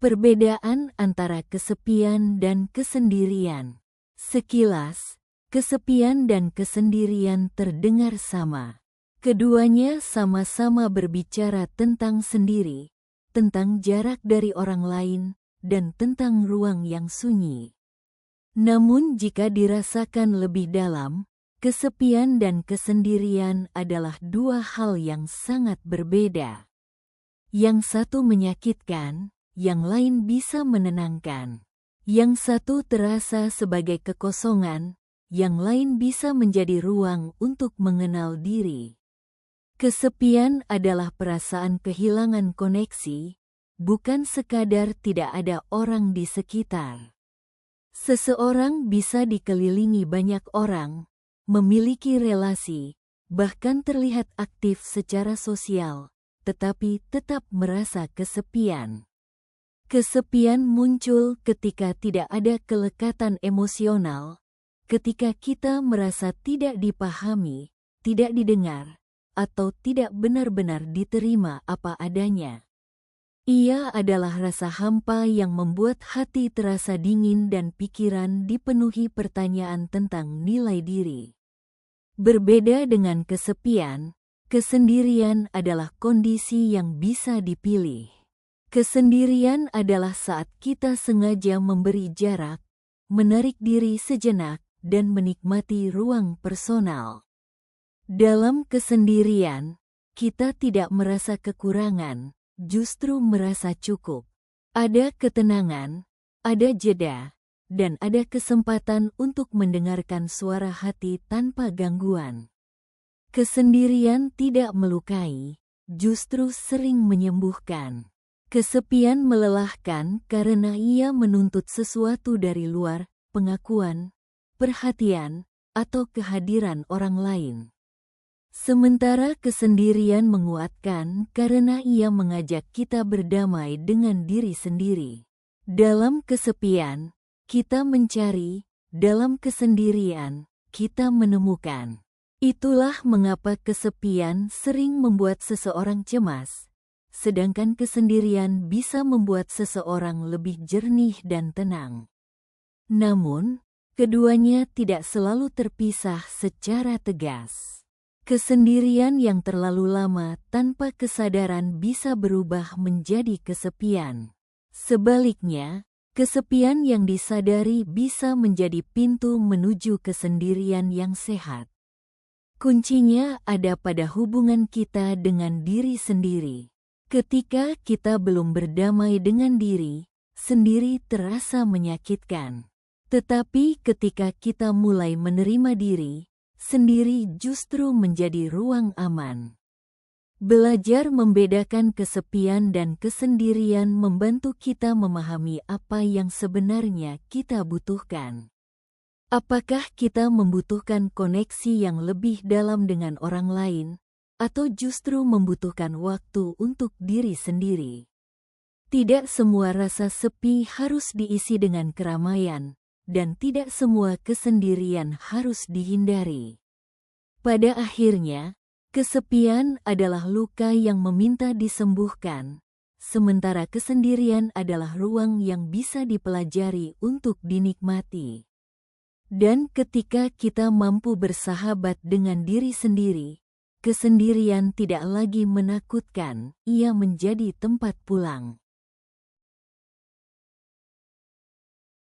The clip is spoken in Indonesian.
Perbedaan antara kesepian dan kesendirian. Sekilas, kesepian dan kesendirian terdengar sama. Keduanya sama-sama berbicara tentang sendiri, tentang jarak dari orang lain, dan tentang ruang yang sunyi. Namun jika dirasakan lebih dalam, kesepian dan kesendirian adalah dua hal yang sangat berbeda. Yang satu menyakitkan, yang lain bisa menenangkan. Yang satu terasa sebagai kekosongan, yang lain bisa menjadi ruang untuk mengenal diri. Kesepian adalah perasaan kehilangan koneksi, bukan sekadar tidak ada orang di sekitar. Seseorang bisa dikelilingi banyak orang, memiliki relasi, bahkan terlihat aktif secara sosial, tetapi tetap merasa kesepian. Kesepian muncul ketika tidak ada kelekatan emosional, ketika kita merasa tidak dipahami, tidak didengar, atau tidak benar-benar diterima apa adanya. Ia adalah rasa hampa yang membuat hati terasa dingin dan pikiran dipenuhi pertanyaan tentang nilai diri. Berbeda dengan kesepian, kesendirian adalah kondisi yang bisa dipilih. Kesendirian adalah saat kita sengaja memberi jarak, menarik diri sejenak, dan menikmati ruang personal. Dalam kesendirian, kita tidak merasa kekurangan, justru merasa cukup. Ada ketenangan, ada jeda, dan ada kesempatan untuk mendengarkan suara hati tanpa gangguan. Kesendirian tidak melukai, justru sering menyembuhkan. Kesepian melelahkan karena ia menuntut sesuatu dari luar, pengakuan, perhatian, atau kehadiran orang lain. Sementara kesendirian menguatkan karena ia mengajak kita berdamai dengan diri sendiri. Dalam kesepian, kita mencari, dalam kesendirian, kita menemukan. Itulah mengapa kesepian sering membuat seseorang cemas, sedangkan kesendirian bisa membuat seseorang lebih jernih dan tenang. Namun, keduanya tidak selalu terpisah secara tegas. Kesendirian yang terlalu lama tanpa kesadaran bisa berubah menjadi kesepian. Sebaliknya, kesepian yang disadari bisa menjadi pintu menuju kesendirian yang sehat. Kuncinya ada pada hubungan kita dengan diri sendiri. Ketika kita belum berdamai dengan diri, sendiri terasa menyakitkan. Tetapi ketika kita mulai menerima diri, sendiri justru menjadi ruang aman. Belajar membedakan kesepian dan kesendirian membantu kita memahami apa yang sebenarnya kita butuhkan. Apakah kita membutuhkan koneksi yang lebih dalam dengan orang lain, atau justru membutuhkan waktu untuk diri sendiri? Tidak semua rasa sepi harus diisi dengan keramaian, dan tidak semua kesendirian harus dihindari. Pada akhirnya, kesepian adalah luka yang meminta disembuhkan, sementara kesendirian adalah ruang yang bisa dipelajari untuk dinikmati. Dan ketika kita mampu bersahabat dengan diri sendiri, kesendirian tidak lagi menakutkan, ia menjadi tempat pulang.